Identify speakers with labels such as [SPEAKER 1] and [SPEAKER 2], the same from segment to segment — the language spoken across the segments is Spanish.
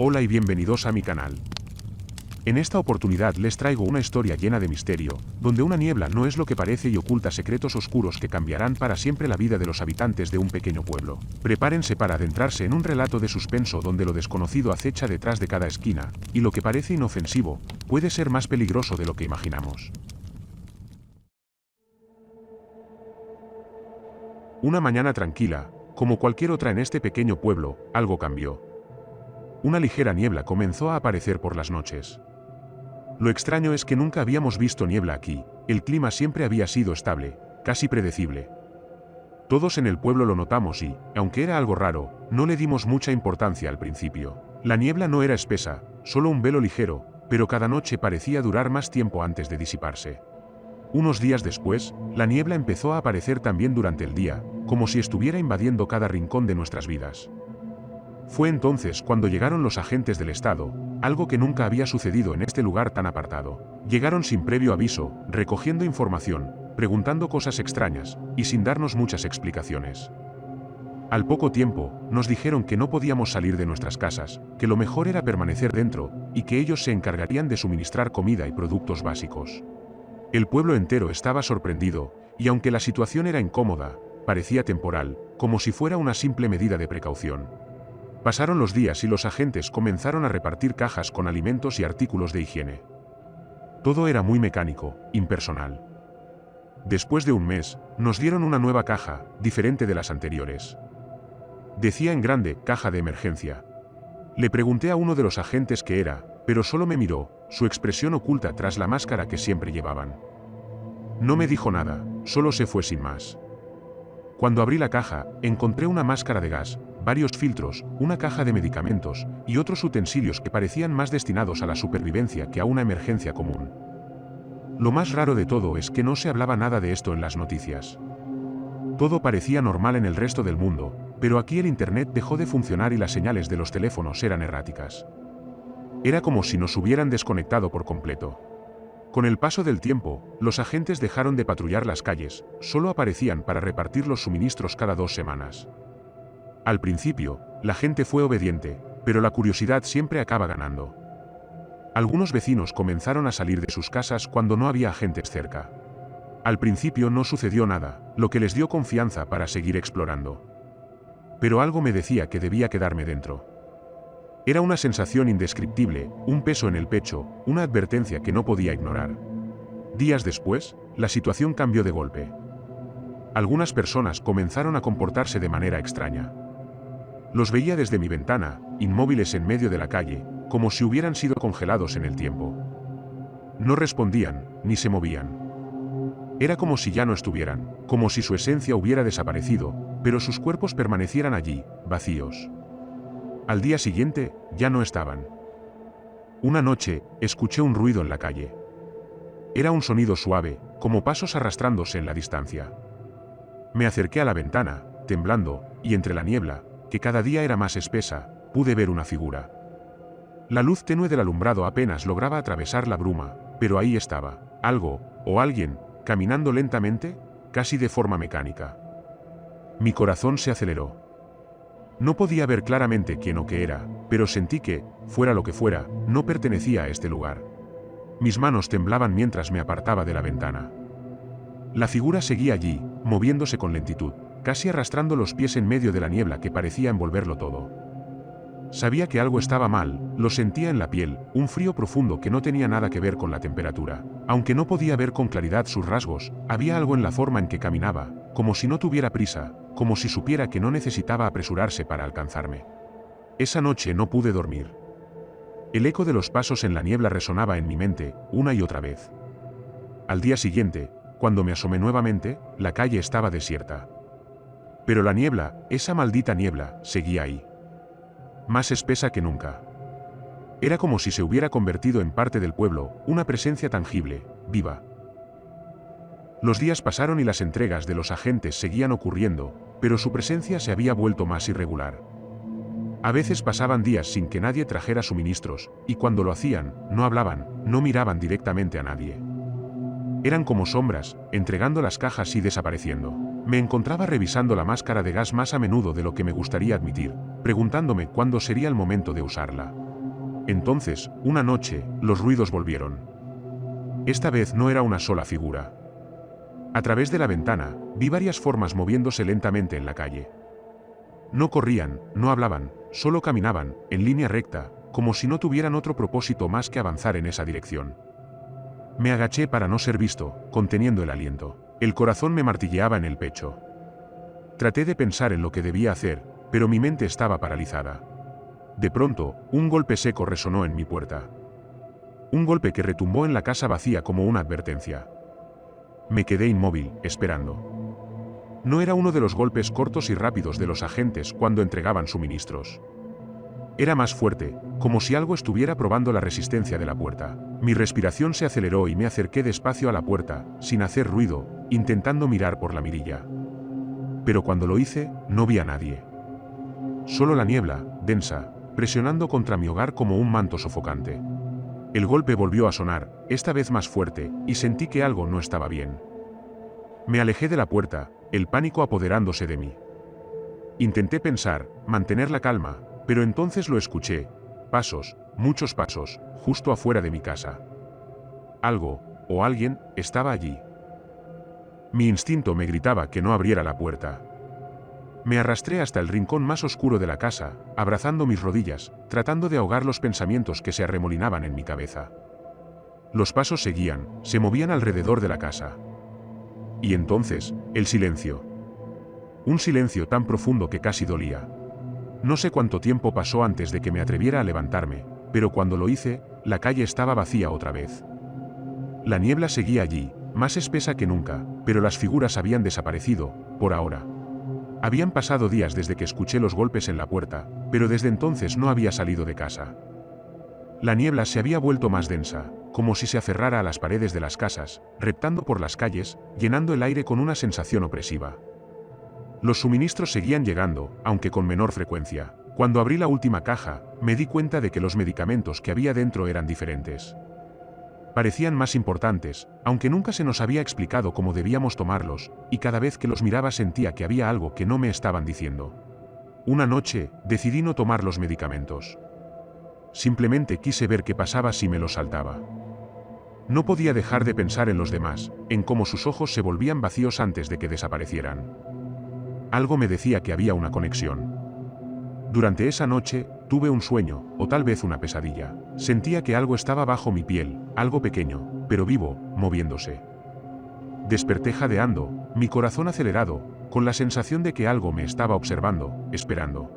[SPEAKER 1] Hola y bienvenidos a mi canal. En esta oportunidad les traigo una historia llena de misterio, donde una niebla no es lo que parece y oculta secretos oscuros que cambiarán para siempre la vida de los habitantes de un pequeño pueblo. Prepárense para adentrarse en un relato de suspenso donde lo desconocido acecha detrás de cada esquina, y lo que parece inofensivo, puede ser más peligroso de lo que imaginamos. Una mañana tranquila, como cualquier otra en este pequeño pueblo, algo cambió. Una ligera niebla comenzó a aparecer por las noches. Lo extraño es que nunca habíamos visto niebla aquí, el clima siempre había sido estable, casi predecible. Todos en el pueblo lo notamos y, aunque era algo raro, no le dimos mucha importancia al principio. La niebla no era espesa, solo un velo ligero, pero cada noche parecía durar más tiempo antes de disiparse. Unos días después, la niebla empezó a aparecer también durante el día, como si estuviera invadiendo cada rincón de nuestras vidas. Fue entonces cuando llegaron los agentes del Estado, algo que nunca había sucedido en este lugar tan apartado. Llegaron sin previo aviso, recogiendo información, preguntando cosas extrañas, y sin darnos muchas explicaciones. Al poco tiempo, nos dijeron que no podíamos salir de nuestras casas, que lo mejor era permanecer dentro, y que ellos se encargarían de suministrar comida y productos básicos. El pueblo entero estaba sorprendido, y aunque la situación era incómoda, parecía temporal, como si fuera una simple medida de precaución. Pasaron los días y los agentes comenzaron a repartir cajas con alimentos y artículos de higiene. Todo era muy mecánico, impersonal. Después de un mes, nos dieron una nueva caja, diferente de las anteriores. Decía en grande, caja de emergencia. Le pregunté a uno de los agentes qué era, pero solo me miró, su expresión oculta tras la máscara que siempre llevaban. No me dijo nada, solo se fue sin más. Cuando abrí la caja, encontré una máscara de gas, varios filtros, una caja de medicamentos, y otros utensilios que parecían más destinados a la supervivencia que a una emergencia común. Lo más raro de todo es que no se hablaba nada de esto en las noticias. Todo parecía normal en el resto del mundo, pero aquí el internet dejó de funcionar y las señales de los teléfonos eran erráticas. Era como si nos hubieran desconectado por completo. Con el paso del tiempo, los agentes dejaron de patrullar las calles, solo aparecían para repartir los suministros cada 2 semanas. Al principio, la gente fue obediente, pero la curiosidad siempre acaba ganando. Algunos vecinos comenzaron a salir de sus casas cuando no había agentes cerca. Al principio no sucedió nada, lo que les dio confianza para seguir explorando. Pero algo me decía que debía quedarme dentro. Era una sensación indescriptible, un peso en el pecho, una advertencia que no podía ignorar. Días después, la situación cambió de golpe. Algunas personas comenzaron a comportarse de manera extraña. Los veía desde mi ventana, inmóviles en medio de la calle, como si hubieran sido congelados en el tiempo. No respondían, ni se movían. Era como si ya no estuvieran, como si su esencia hubiera desaparecido, pero sus cuerpos permanecieran allí, vacíos. Al día siguiente, ya no estaban. Una noche, escuché un ruido en la calle. Era un sonido suave, como pasos arrastrándose en la distancia. Me acerqué a la ventana, temblando, y entre la niebla, que cada día era más espesa, pude ver una figura. La luz tenue del alumbrado apenas lograba atravesar la bruma, pero ahí estaba, algo, o alguien, caminando lentamente, casi de forma mecánica. Mi corazón se aceleró. No podía ver claramente quién o qué era, pero sentí que, fuera lo que fuera, no pertenecía a este lugar. Mis manos temblaban mientras me apartaba de la ventana. La figura seguía allí, moviéndose con lentitud, casi arrastrando los pies en medio de la niebla que parecía envolverlo todo. Sabía que algo estaba mal, lo sentía en la piel, un frío profundo que no tenía nada que ver con la temperatura. Aunque no podía ver con claridad sus rasgos, había algo en la forma en que caminaba, como si no tuviera prisa, como si supiera que no necesitaba apresurarse para alcanzarme. Esa noche no pude dormir. El eco de los pasos en la niebla resonaba en mi mente, una y otra vez. Al día siguiente, cuando me asomé nuevamente, la calle estaba desierta. Pero la niebla, esa maldita niebla, seguía ahí. Más espesa que nunca. Era como si se hubiera convertido en parte del pueblo, una presencia tangible, viva. Los días pasaron y las entregas de los agentes seguían ocurriendo, pero su presencia se había vuelto más irregular. A veces pasaban días sin que nadie trajera suministros, y cuando lo hacían, no hablaban, no miraban directamente a nadie. Eran como sombras, entregando las cajas y desapareciendo. Me encontraba revisando la máscara de gas más a menudo de lo que me gustaría admitir, preguntándome cuándo sería el momento de usarla. Entonces, una noche, los ruidos volvieron. Esta vez no era una sola figura. A través de la ventana, vi varias formas moviéndose lentamente en la calle. No corrían, no hablaban, solo caminaban, en línea recta, como si no tuvieran otro propósito más que avanzar en esa dirección. Me agaché para no ser visto, conteniendo el aliento. El corazón me martilleaba en el pecho. Traté de pensar en lo que debía hacer, pero mi mente estaba paralizada. De pronto, un golpe seco resonó en mi puerta. Un golpe que retumbó en la casa vacía como una advertencia. Me quedé inmóvil, esperando. No era uno de los golpes cortos y rápidos de los agentes cuando entregaban suministros. Era más fuerte, como si algo estuviera probando la resistencia de la puerta. Mi respiración se aceleró y me acerqué despacio a la puerta, sin hacer ruido, intentando mirar por la mirilla. Pero cuando lo hice, no vi a nadie. Solo la niebla, densa, presionando contra mi hogar como un manto sofocante. El golpe volvió a sonar, esta vez más fuerte, y sentí que algo no estaba bien. Me alejé de la puerta, el pánico apoderándose de mí. Intenté pensar, mantener la calma, pero entonces lo escuché. Pasos, muchos pasos, justo afuera de mi casa. Algo, o alguien, estaba allí. Mi instinto me gritaba que no abriera la puerta. Me arrastré hasta el rincón más oscuro de la casa, abrazando mis rodillas, tratando de ahogar los pensamientos que se arremolinaban en mi cabeza. Los pasos seguían, se movían alrededor de la casa. Y entonces, el silencio. Un silencio tan profundo que casi dolía. No sé cuánto tiempo pasó antes de que me atreviera a levantarme, pero cuando lo hice, la calle estaba vacía otra vez. La niebla seguía allí, más espesa que nunca, pero las figuras habían desaparecido, por ahora. Habían pasado días desde que escuché los golpes en la puerta, pero desde entonces no había salido de casa. La niebla se había vuelto más densa, como si se aferrara a las paredes de las casas, reptando por las calles, llenando el aire con una sensación opresiva. Los suministros seguían llegando, aunque con menor frecuencia. Cuando abrí la última caja, me di cuenta de que los medicamentos que había dentro eran diferentes. Parecían más importantes, aunque nunca se nos había explicado cómo debíamos tomarlos, y cada vez que los miraba sentía que había algo que no me estaban diciendo. Una noche, decidí no tomar los medicamentos. Simplemente quise ver qué pasaba si me los saltaba. No podía dejar de pensar en los demás, en cómo sus ojos se volvían vacíos antes de que desaparecieran. Algo me decía que había una conexión. Durante esa noche, tuve un sueño, o tal vez una pesadilla. Sentía que algo estaba bajo mi piel, algo pequeño, pero vivo, moviéndose. Desperté jadeando, mi corazón acelerado, con la sensación de que algo me estaba observando, esperando.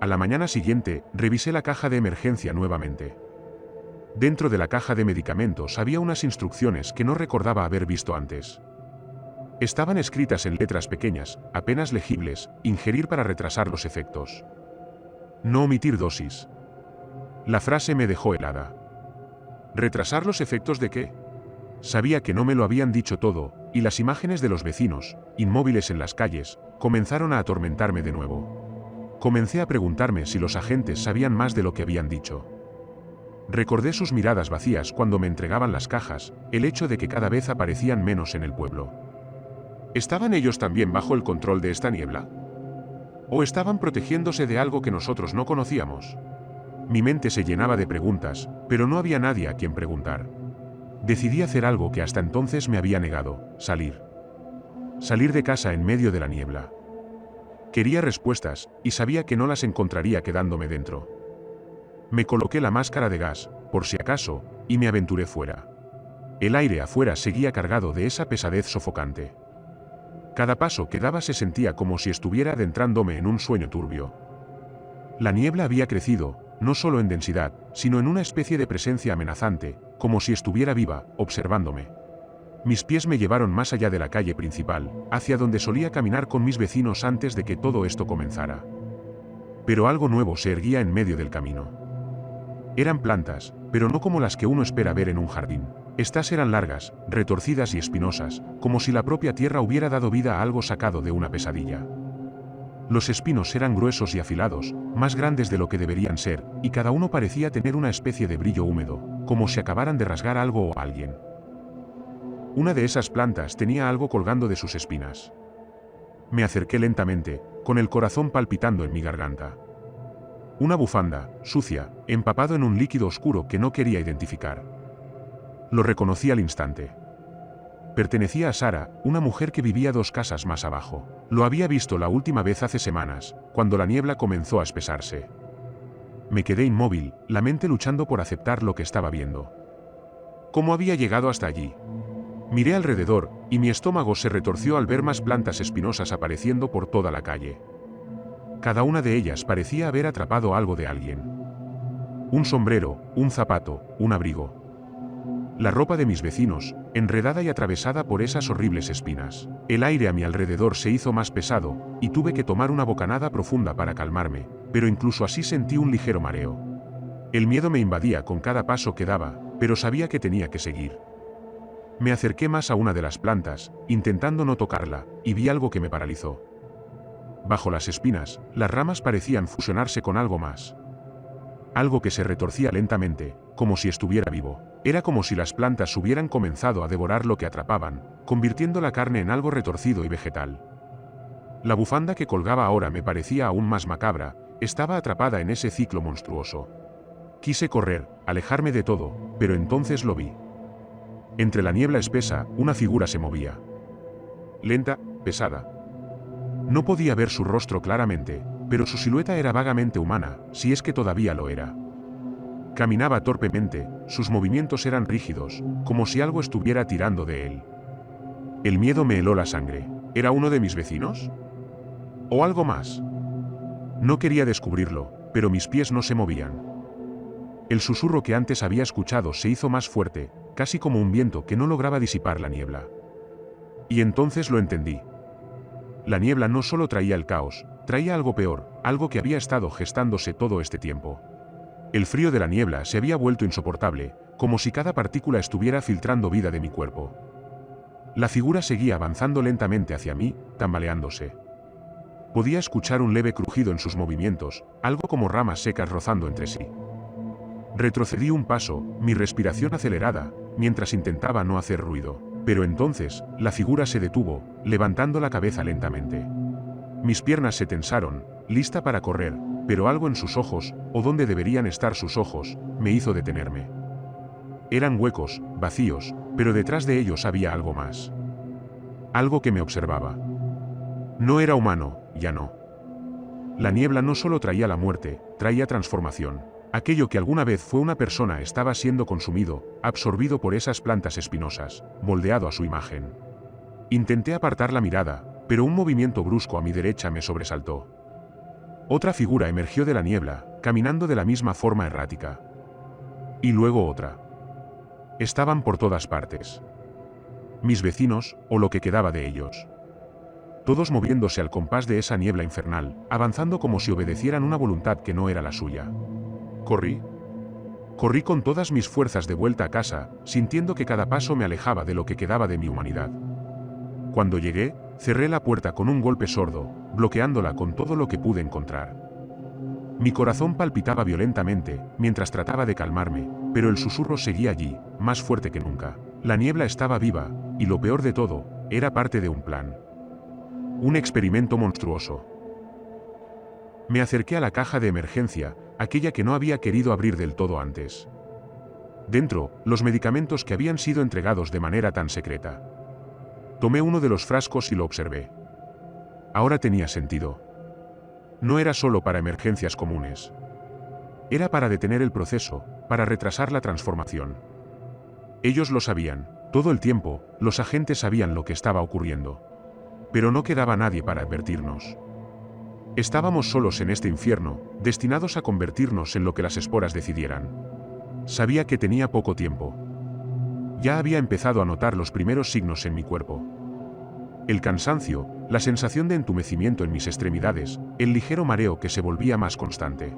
[SPEAKER 1] A la mañana siguiente, revisé la caja de emergencia nuevamente. Dentro de la caja de medicamentos había unas instrucciones que no recordaba haber visto antes. Estaban escritas en letras pequeñas, apenas legibles: ingerir para retrasar los efectos. No omitir dosis. La frase me dejó helada. ¿Retrasar los efectos de qué? Sabía que no me lo habían dicho todo, y las imágenes de los vecinos, inmóviles en las calles, comenzaron a atormentarme de nuevo. Comencé a preguntarme si los agentes sabían más de lo que habían dicho. Recordé sus miradas vacías cuando me entregaban las cajas, el hecho de que cada vez aparecían menos en el pueblo. ¿Estaban ellos también bajo el control de esta niebla? ¿O estaban protegiéndose de algo que nosotros no conocíamos? Mi mente se llenaba de preguntas, pero no había nadie a quien preguntar. Decidí hacer algo que hasta entonces me había negado: salir. Salir de casa en medio de la niebla. Quería respuestas, y sabía que no las encontraría quedándome dentro. Me coloqué la máscara de gas, por si acaso, y me aventuré fuera. El aire afuera seguía cargado de esa pesadez sofocante. Cada paso que daba se sentía como si estuviera adentrándome en un sueño turbio. La niebla había crecido, no solo en densidad, sino en una especie de presencia amenazante, como si estuviera viva, observándome. Mis pies me llevaron más allá de la calle principal, hacia donde solía caminar con mis vecinos antes de que todo esto comenzara. Pero algo nuevo se erguía en medio del camino. Eran plantas, pero no como las que uno espera ver en un jardín. Estas eran largas, retorcidas y espinosas, como si la propia tierra hubiera dado vida a algo sacado de una pesadilla. Los espinos eran gruesos y afilados, más grandes de lo que deberían ser, y cada uno parecía tener una especie de brillo húmedo, como si acabaran de rasgar algo o a alguien. Una de esas plantas tenía algo colgando de sus espinas. Me acerqué lentamente, con el corazón palpitando en mi garganta. Una bufanda, sucia, empapado en un líquido oscuro que no quería identificar. Lo reconocí al instante. Pertenecía a Sara, una mujer que vivía 2 casas más abajo. Lo había visto la última vez hace semanas, cuando la niebla comenzó a espesarse. Me quedé inmóvil, la mente luchando por aceptar lo que estaba viendo. ¿Cómo había llegado hasta allí? Miré alrededor, y mi estómago se retorció al ver más plantas espinosas apareciendo por toda la calle. Cada una de ellas parecía haber atrapado algo de alguien. Un sombrero, un zapato, un abrigo. La ropa de mis vecinos, enredada y atravesada por esas horribles espinas. El aire a mi alrededor se hizo más pesado, y tuve que tomar una bocanada profunda para calmarme, pero incluso así sentí un ligero mareo. El miedo me invadía con cada paso que daba, pero sabía que tenía que seguir. Me acerqué más a una de las plantas, intentando no tocarla, y vi algo que me paralizó. Bajo las espinas, las ramas parecían fusionarse con algo más. Algo que se retorcía lentamente, como si estuviera vivo. Era como si las plantas hubieran comenzado a devorar lo que atrapaban, convirtiendo la carne en algo retorcido y vegetal. La bufanda que colgaba ahora me parecía aún más macabra, estaba atrapada en ese ciclo monstruoso. Quise correr, alejarme de todo, pero entonces lo vi. Entre la niebla espesa, una figura se movía. Lenta, pesada. No podía ver su rostro claramente, pero su silueta era vagamente humana, si es que todavía lo era. Caminaba torpemente, sus movimientos eran rígidos, como si algo estuviera tirando de él. El miedo me heló la sangre. ¿Era uno de mis vecinos? ¿O algo más? No quería descubrirlo, pero mis pies no se movían. El susurro que antes había escuchado se hizo más fuerte, casi como un viento que no lograba disipar la niebla. Y entonces lo entendí. La niebla no solo traía el caos, traía algo peor, algo que había estado gestándose todo este tiempo. El frío de la niebla se había vuelto insoportable, como si cada partícula estuviera filtrando vida de mi cuerpo. La figura seguía avanzando lentamente hacia mí, tambaleándose. Podía escuchar un leve crujido en sus movimientos, algo como ramas secas rozando entre sí. Retrocedí un paso, mi respiración acelerada, mientras intentaba no hacer ruido. Pero entonces, la figura se detuvo, levantando la cabeza lentamente. Mis piernas se tensaron, lista para correr, pero algo en sus ojos, o donde deberían estar sus ojos, me hizo detenerme. Eran huecos, vacíos, pero detrás de ellos había algo más. Algo que me observaba. No era humano, ya no. La niebla no solo traía la muerte, traía transformación. Aquello que alguna vez fue una persona estaba siendo consumido, absorbido por esas plantas espinosas, moldeado a su imagen. Intenté apartar la mirada, pero un movimiento brusco a mi derecha me sobresaltó. Otra figura emergió de la niebla, caminando de la misma forma errática. Y luego otra. Estaban por todas partes. Mis vecinos, o lo que quedaba de ellos. Todos moviéndose al compás de esa niebla infernal, avanzando como si obedecieran una voluntad que no era la suya. Corrí. Corrí con todas mis fuerzas de vuelta a casa, sintiendo que cada paso me alejaba de lo que quedaba de mi humanidad. Cuando llegué, cerré la puerta con un golpe sordo, bloqueándola con todo lo que pude encontrar. Mi corazón palpitaba violentamente, mientras trataba de calmarme, pero el susurro seguía allí, más fuerte que nunca. La niebla estaba viva, y lo peor de todo, era parte de un plan. Un experimento monstruoso. Me acerqué a la caja de emergencia, aquella que no había querido abrir del todo antes. Dentro, los medicamentos que habían sido entregados de manera tan secreta. Tomé uno de los frascos y lo observé. Ahora tenía sentido. No era solo para emergencias comunes. Era para detener el proceso, para retrasar la transformación. Ellos lo sabían, todo el tiempo, los agentes sabían lo que estaba ocurriendo. Pero no quedaba nadie para advertirnos. Estábamos solos en este infierno, destinados a convertirnos en lo que las esporas decidieran. Sabía que tenía poco tiempo. Ya había empezado a notar los primeros signos en mi cuerpo. El cansancio, la sensación de entumecimiento en mis extremidades, el ligero mareo que se volvía más constante.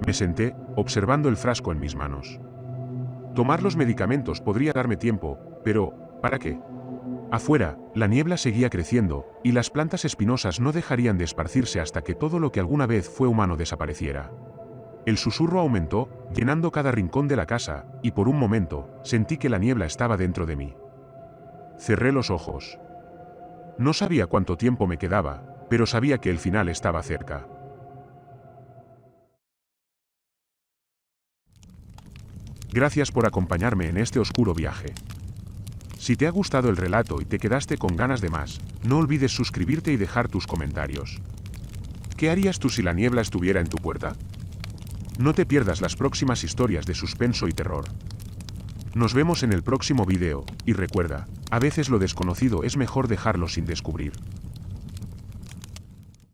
[SPEAKER 1] Me senté, observando el frasco en mis manos. Tomar los medicamentos podría darme tiempo, pero, ¿para qué? Afuera, la niebla seguía creciendo, y las plantas espinosas no dejarían de esparcirse hasta que todo lo que alguna vez fue humano desapareciera. El susurro aumentó, llenando cada rincón de la casa, y por un momento, sentí que la niebla estaba dentro de mí. Cerré los ojos. No sabía cuánto tiempo me quedaba, pero sabía que el final estaba cerca. Gracias por acompañarme en este oscuro viaje. Si te ha gustado el relato y te quedaste con ganas de más, no olvides suscribirte y dejar tus comentarios. ¿Qué harías tú si la niebla estuviera en tu puerta? No te pierdas las próximas historias de suspenso y terror. Nos vemos en el próximo video, y recuerda, a veces lo desconocido es mejor dejarlo sin descubrir.